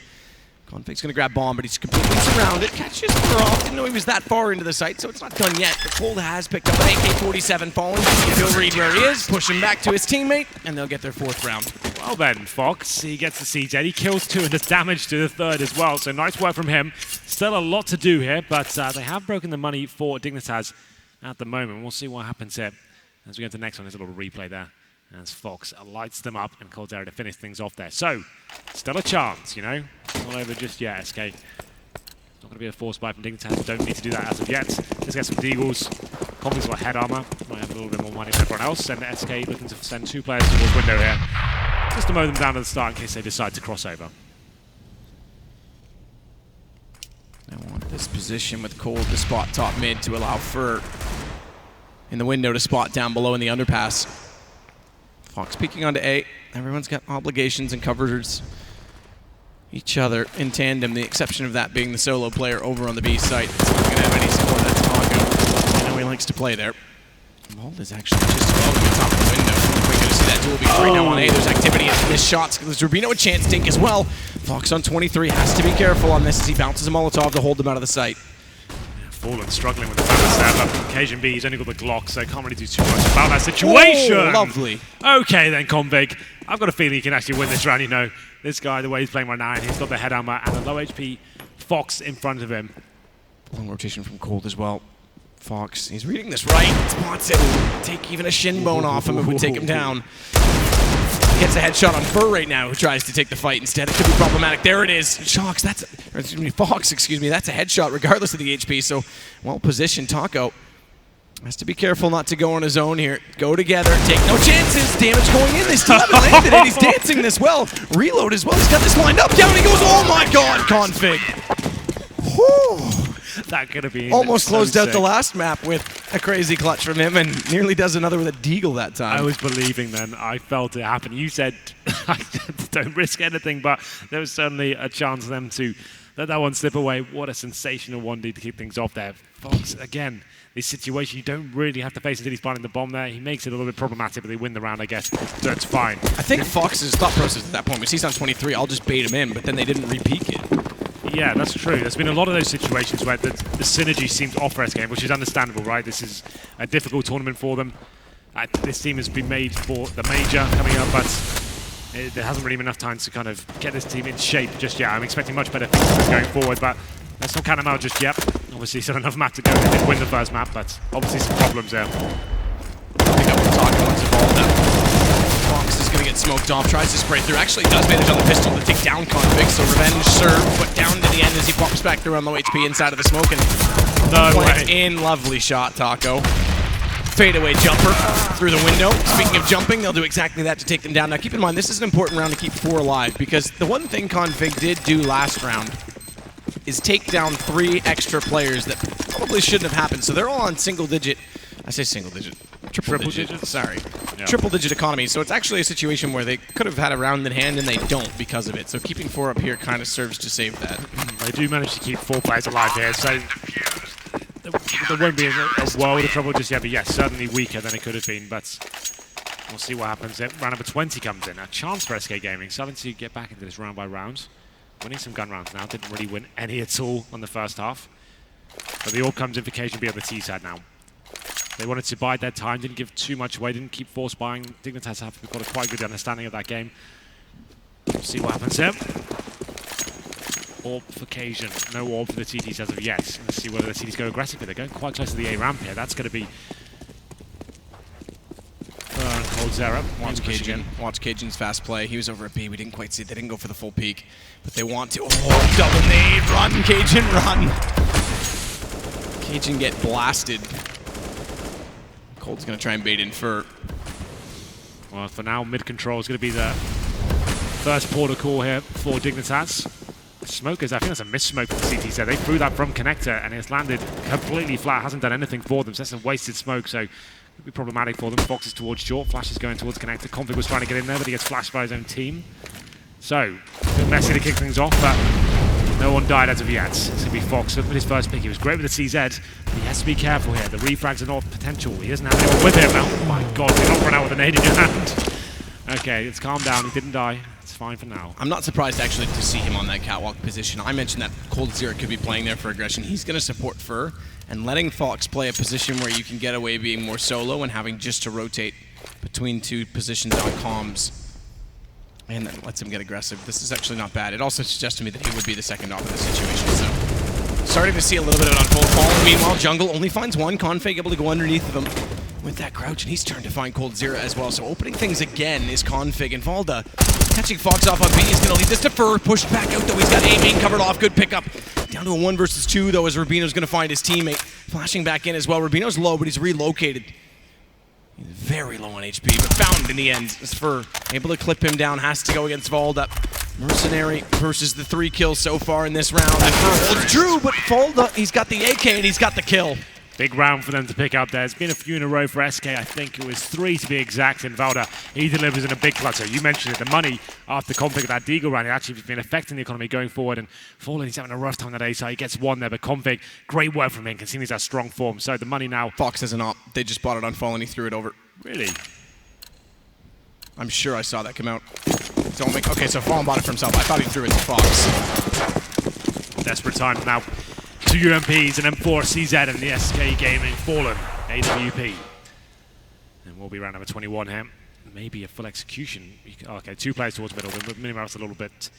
Config's going to grab bomb, but he's completely surrounded. Catches her off. Didn't know he was that far into the site, so it's not done yet. But Cold has picked up an AK-47 falling. He'll read where he is, push him back to his teammate, and they'll get their 4th round. Well then, Fox, he gets the CZ. He kills 2 and does damage to the 3rd as well, so nice work from him. Still a lot to do here, but they have broken the money for Dignitas at the moment. We'll see what happens here as we go to the next one. There's a little replay there as Fox lights them up and coldzera to finish things off there. So, still a chance, you know? It's not over just yet, SK. Not going to be a force buy from Dignitas. Don't need to do that as of yet. Let's get some deagles. Config's got head armor. Might have a little bit more money than everyone else. And SK looking to send 2 players towards window here. Just to mow them down at the start in case they decide to cross over. I want this position with Cold to spot top mid to allow Fur in the window to spot down below in the underpass. Fox peeking onto A. Everyone's got obligations and covers. each other in tandem, the exception of that being the solo player over on the B site. It's not going to have any support. That's Taco. I know he likes to play there. Valde's actually just above the top of the window. We're going to see that duel be free now on A. There's activity and missed shots. There's RUBINO a chance dink as well. Fox on 23 has to be careful on this as he bounces a Molotov to hold them out of the sight. Fallen struggling with the stand-up. cajunb, he's only got the Glock, so can't really do too much about that situation. Oh, lovely. Okay then, config. I've got a feeling he can actually win this round, you know. This guy, the way he's playing right now, he's got the head armor and a low HP Fox in front of him. Long rotation from Cold as well. Fox, he's reading this right. Spots it. Take even a shin bone off him. It would take him down. Gets a headshot on Fur right now, who tries to take the fight instead. It could be problematic. There it is. Fox, that's a headshot regardless of the HP. So, well positioned. Taco has to be careful not to go on his own here. Go together. Take no chances. Damage going in. They still haven't landed it. He's dancing this well. Reload as well. He's got this lined up. Down he goes. Oh my god, config. Whew. That could have been almost closed so out sick. the last map with a crazy clutch from him and nearly does another with a deagle that time. I was believing then. I felt it happen. You said don't risk anything, but there was certainly a chance for them to let that one slip away. What a sensational 1D to keep things off there. Fox, again, this situation you don't really have to face until he's planting the bomb there. He makes it a little bit problematic, but they win the round, I guess. So it's fine. I think Fox's thought process at that point was he's on 23, I'll just bait him in, but then they didn't re-peak it. Yeah, that's true. There's been a lot of those situations where the synergy seems off for SKM, which is understandable, right? This is a difficult tournament for them. This team has been made for the major coming up, but there hasn't really been enough time to kind of get this team in shape just yet. I'm expecting much better things going forward, but let's not count them out just yet. Obviously, still enough map to go. They did win the first map, but obviously some problems there. I think that we're talking once involved now. Fox is going to get smoked off, tries to spray through. Actually does manage on the pistol to take down config, so revenge serve, but down to the end as he pops back through on low HP inside of the smoke and plants in. Lovely shot, Taco. Fadeaway jumper through the window. Speaking of jumping, they'll do exactly that to take them down. Now keep in mind, this is an important round to keep 4 alive, because the one thing config did do last round is take down 3 extra players that probably shouldn't have happened. So they're all on single digit. I say single digit. Triple digit. Sorry. Yeah. Triple digit economy. So it's actually a situation where they could have had a round in hand and they don't because of it. So keeping 4 up here kind of serves to save that. They do manage to keep 4 players alive here, so there won't be a world of trouble just yet, but yes, certainly weaker than it could have been, but we'll see what happens. Round number 20 comes in. A chance for SK Gaming, starting to get back into this round by round. Winning some gun rounds now, didn't really win any at all on the first half. But the orb comes in for cajunb on the T side now. They wanted to bide their time, didn't give too much away, didn't keep force buying. Dignitas have got a quite good understanding of that game. We'll see what happens here. Orb for Cajun, no orb for the TTs as of yet. Let's see whether the TTs go aggressive, but they're going quite close to the A ramp here. That's going to be coldzera. Watch Cajun's fast play. He was over at B. We didn't quite see it. They didn't go for the full peak, but they want to. Oh, double nade. Run, Cajun, run. Cajun get blasted. Cold's going to try and bait in Fur. Well, for now, mid-control is going to be the first port of call here for Dignitas. Smokers, I think that's a miss-smoke from CT there. They threw that from connector and it's landed completely flat. Hasn't done anything for them. So that's a wasted smoke, so it could be problematic for them. Fox is towards short. Flash is going towards connector. config was trying to get in there, but he gets flashed by his own team. So, a bit messy to kick things off, but no one died as of yet. It's going to be Fox with his first pick. He was great with the CZ, but he has to be careful here. The refrags are not potential. He doesn't have anyone with him. Oh my god, do not run out with a nade in your hand. Okay, it's calmed down. He didn't die. It's fine for now. I'm not surprised actually to see him on that catwalk position. I mentioned that coldzera could be playing there for aggression. He's going to support Fur, and letting Fox play a position where you can get away being more solo and having just to rotate between 2 positions on comms. And then lets him get aggressive. This is actually not bad. It also suggests to me that he would be the second off in this situation. So, starting to see a little bit of it unfold. Fall. Meanwhile, Jungle only finds 1. Config able to go underneath of him with that crouch, and he's turned to find coldzera as well. So opening things again is Config, and Valda catching Fox off on B is going to lead this to Fur. Pushed back out though. He's got A main covered off. Good pickup. Down to a 1 versus 2 though, as RUBINO's going to find his teammate. Flashing back in as well. RUBINO's low, but he's relocated. He's very low on HP, but found in the end. As Fur able to clip him down, has to go against Valda. Mercenary versus the 3 kills so far in this round. And Fur holds true, but Valda, he's got the AK and he's got the kill. Big round for them to pick up there. There's been a few in a row for SK. I think it was 3 to be exact. And Valda, he delivers in a big clutch. You mentioned it, the money after the config of that Deagle round, it actually has been affecting the economy going forward. And Fallen, he's having a rough time that A side. He gets one there, but config, great work from him. Continues that strong form. So the money now. Fox has an op. They just bought it on Fallen. He threw it over. Really? I'm sure I saw that come out. Don't make. Okay, so Fallen bought it for himself. I thought he threw it to Fox. Desperate time now. 2 UMPs, an M4, CZ, and the SK Gaming Fallen, AWP. And we'll be round number 21 here. Maybe a full execution. Okay, 2 players towards middle. The minimap's a little bit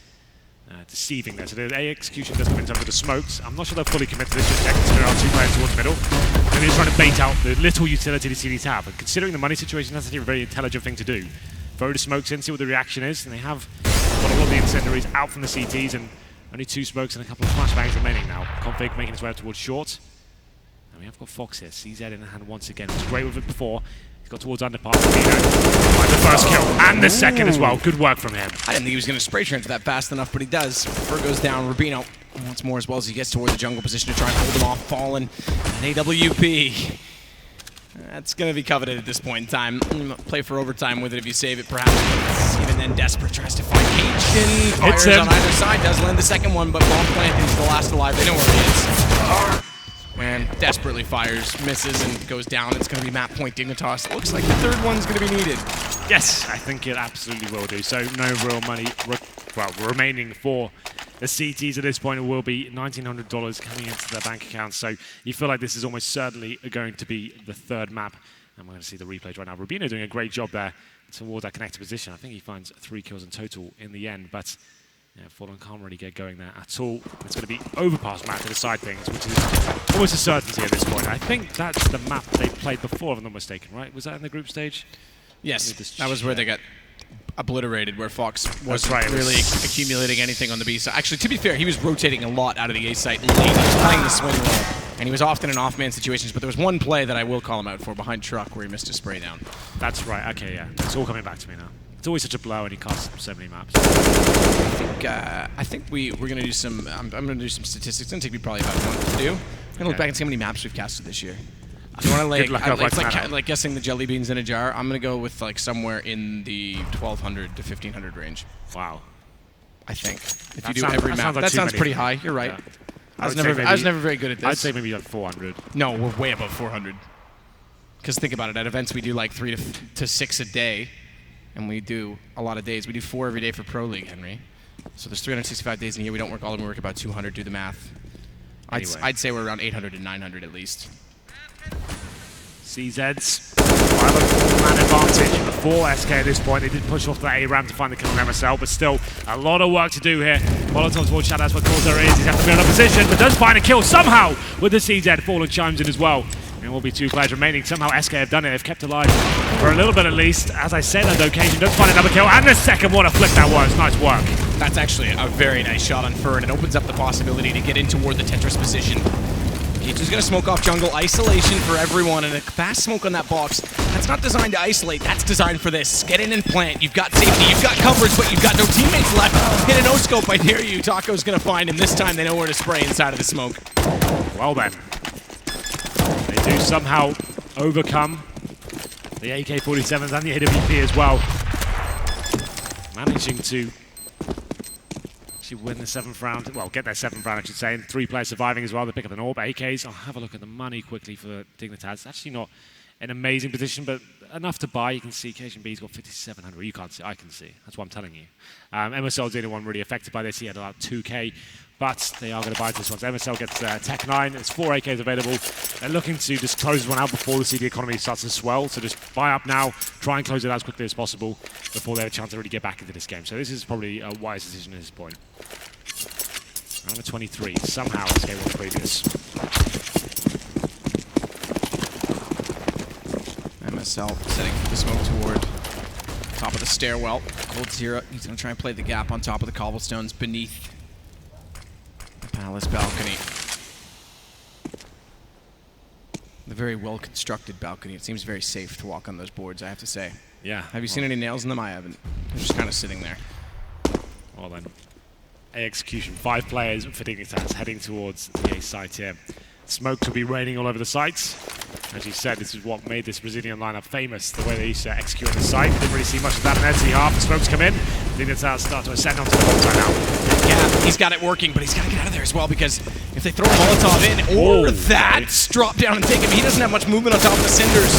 deceiving there. So the A execution does come in terms of the smokes. I'm not sure they're fully committed to this just yet, considering our 2 players towards middle. And he's trying to bait out the little utility the CDs have. And considering the money situation, that's actually a very intelligent thing to do. Throw the smokes in, see what the reaction is, and they have got a lot of the incendiaries out from the CTs, and only 2 smokes and a couple of flashbangs remaining now. Config making his way up towards short. And we have got Fox here. CZ in the hand once again. He was great with it before. He's got towards underpass. Find the first kill and the second as well. Good work from him. I didn't think he was going to spray transfer that fast enough, but he does. Fur goes down. RUBINO once more as well as he gets toward the jungle position to try and hold him off. Fallen. An AWP. That's going to be coveted at this point in time. Play for overtime with it if you save it, perhaps. Even then, Desperate tries to find Cajun. Fires on either side. Does land the second one, but bomb planted. He's the last alive. They know where he is. And desperately fires, misses, and goes down. It's going to be map point Dignitas. It looks like the third one's going to be needed. Yes, I think it absolutely will do. So no real money remaining for the CTs at this point. It will be $1,900 coming into their bank accounts. So you feel like this is almost certainly going to be the third map. And we're going to see the replays right now. RUBINO doing a great job there towards that connected position. I think he finds 3 kills in total in the end. But yeah, Fallen can't really get going there at all. It's going to be overpass map to decide things, which is almost a certainty at this point. I think that's the map they played before, if I'm not mistaken, right? Was that in the group stage? Yes, that was where they got obliterated, where Fox wasn't really accumulating anything on the B side. Actually, to be fair, he was rotating a lot out of the A site late. He was playing the swing role, and he was often in off-man situations, but there was one play that I will call him out for behind truck where he missed a spray down. That's right. Okay, yeah. It's all coming back to me now. It's always such a blow, and he casts so many maps. I think we're going to do some. I'm going to do some statistics. It's going to take me probably about a month to do. I'm going to look back and see how many maps we've casted this year. Do you want to it's like guessing the jelly beans in a jar? I'm going to go with like somewhere in the 1,200 to 1,500 range. Wow. I think. If you do every map. That sounds pretty high. You're right. Yeah. I was never very good at this. I'd say maybe like 400. No, we're way above 400. Because think about it. At events, we do like 3 to 6 a day. And we do a lot of days. We do 4 every day for Pro League, Henry. So there's 365 days in a year. We don't work all of them. We work about 200. Do the math. Anyway. I'd say we're around 800 to 900 at least. CZ's 5-4-man advantage for SK at this point. They did push off that A-Ram to find the kill on MSL, but still a lot of work to do here. Molotov towards Shadow, that's what coldzera is. He's have to be in a position, but does find a kill somehow with the CZ. Fallen chimes in as well. There will be 2 players remaining. Somehow SK have done it. They've kept alive for a little bit at least. As I said, on occasion, does find another kill. And the second, what a flick that was. Nice work. That's actually a very nice shot on Fur, and it opens up the possibility to get in toward the Tetris position. He's going to smoke off jungle. Isolation for everyone, and a fast smoke on that box. That's not designed to isolate. That's designed for this. Get in and plant. You've got safety. You've got coverage, but you've got no teammates left. Hit a no-scope. I dare you. Taco's going to find him. This time they know where to spray inside of the smoke. Well then. They do somehow overcome the AK-47s and the AWP as well. Managing to win the 7th round. Well, get their 7th round, I should say. And 3 players surviving as well. They pick up an AWP. AKs. I'll have a look at the money quickly for Dignitas. It's actually not an amazing position, but enough to buy. You can see cajunb's got 5,700. You can't see. I can see. That's what I'm telling you. MSL's the only one really affected by this. He had about 2K. But they are going to buy this one. So MSL gets Tech 9. It's 4 AKs available. They're looking to just close this one out before the CD economy starts to swell. So just buy up now, try and close it out as quickly as possible before they have a chance to really get back into this game. So this is probably a wise decision at this point. Round of 23. Somehow this game was previous. MSL setting the smoke toward top of the stairwell. coldzera, he's going to try and play the gap on top of the cobblestones beneath Palace balcony. The very well-constructed balcony. It seems very safe to walk on those boards, I have to say. Yeah. Have you seen any nails in them? I haven't. They're just kind of sitting there. Well then, A execution. 5 players for Dignitas heading towards the A site here. Smoke could be raining all over the sites. As you said, this is what made this Brazilian lineup famous, the way they used to execute on the site. Didn't really see much of that in NC half. The smokes come in. Dignitas start to ascend onto the bottom now. Yeah, he's got it working, but he's got to get out of there as well, because if they throw a Molotov in, or that's drop down and take him, he doesn't have much movement on top of the cinders.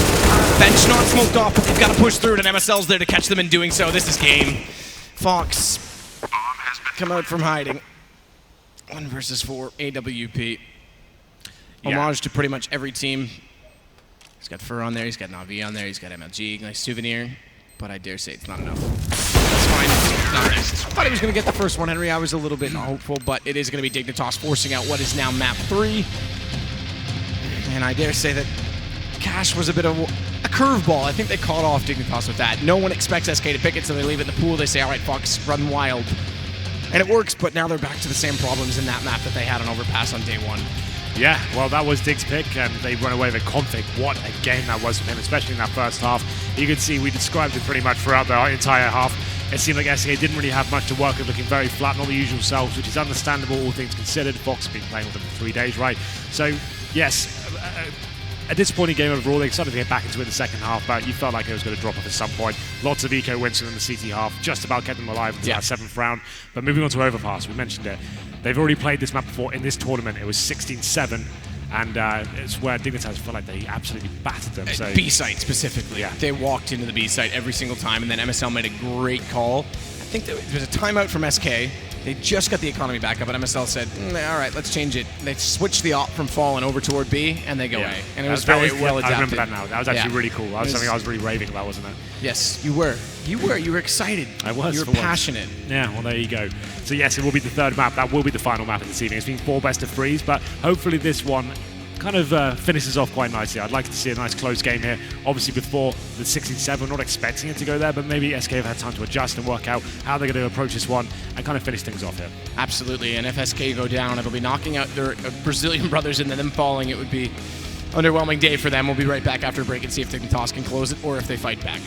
Bench not smoked off, but they've got to push through it, and MSL's there to catch them in doing so. This is game. Fox come out from hiding. 1 versus 4, AWP. Homage to pretty much every team. He's got Fur on there, he's got Navi on there, he's got MLG, nice Souvenir, but I dare say it's not enough. That's fine. I thought he was going to get the first one, Henry. I was a little bit hopeful, but it is going to be Dignitas forcing out what is now map 3. And I dare say that Cash was a bit of a curveball. I think they caught off Dignitas with that. No one expects SK to pick it, so they leave it in the pool. They say, all right, Fox, run wild. And it works, but now they're back to the same problems in that map that they had on Overpass on day 1. Yeah, well, that was Dig's pick, and they run away with Config. What a game that was for him, especially in that first half. You could see we described it pretty much throughout the entire half. It seemed like SK didn't really have much to work with, looking very flat, not the usual selves, which is understandable, all things considered. Fox has been playing with them for 3 days, right? So, yes, a disappointing game overall. They started to get back into it in the second half, but you felt like it was going to drop off at some point. Lots of eco wins in the CT half, just about kept them alive until that 7th round. But moving on to Overpass, we mentioned it. They've already played this map before in this tournament. It was 16-7. And it's where Dignitas felt like they absolutely battered them. So. B-site specifically. Yeah. They walked into the B-site every single time, and then MSL made a great call. I think there was a timeout from SK. They just got the economy back up, and MSL said, all right, let's change it. They switched the op from fallen over toward B, and they go A. And it was very well adapted. I remember that now. That was actually really cool. That was something I was really raving about, wasn't it? Yes, you were. You were excited. I was. You were passionate. Yeah, well, there you go. So, yes, it will be the 3rd map. That will be the final map of this evening. It's been 4 best of 3s, but hopefully this one kind of finishes off quite nicely. I'd like to see a nice close game here. Obviously before the 16-7, not expecting it to go there, but maybe SK have had time to adjust and work out how they're going to approach this one and kind of finish things off here. Absolutely, and if SK go down, it'll be knocking out their Brazilian brothers, and then them falling, it would be underwhelming day for them. We'll be right back after a break and see if Dignitas can close it or if they fight back.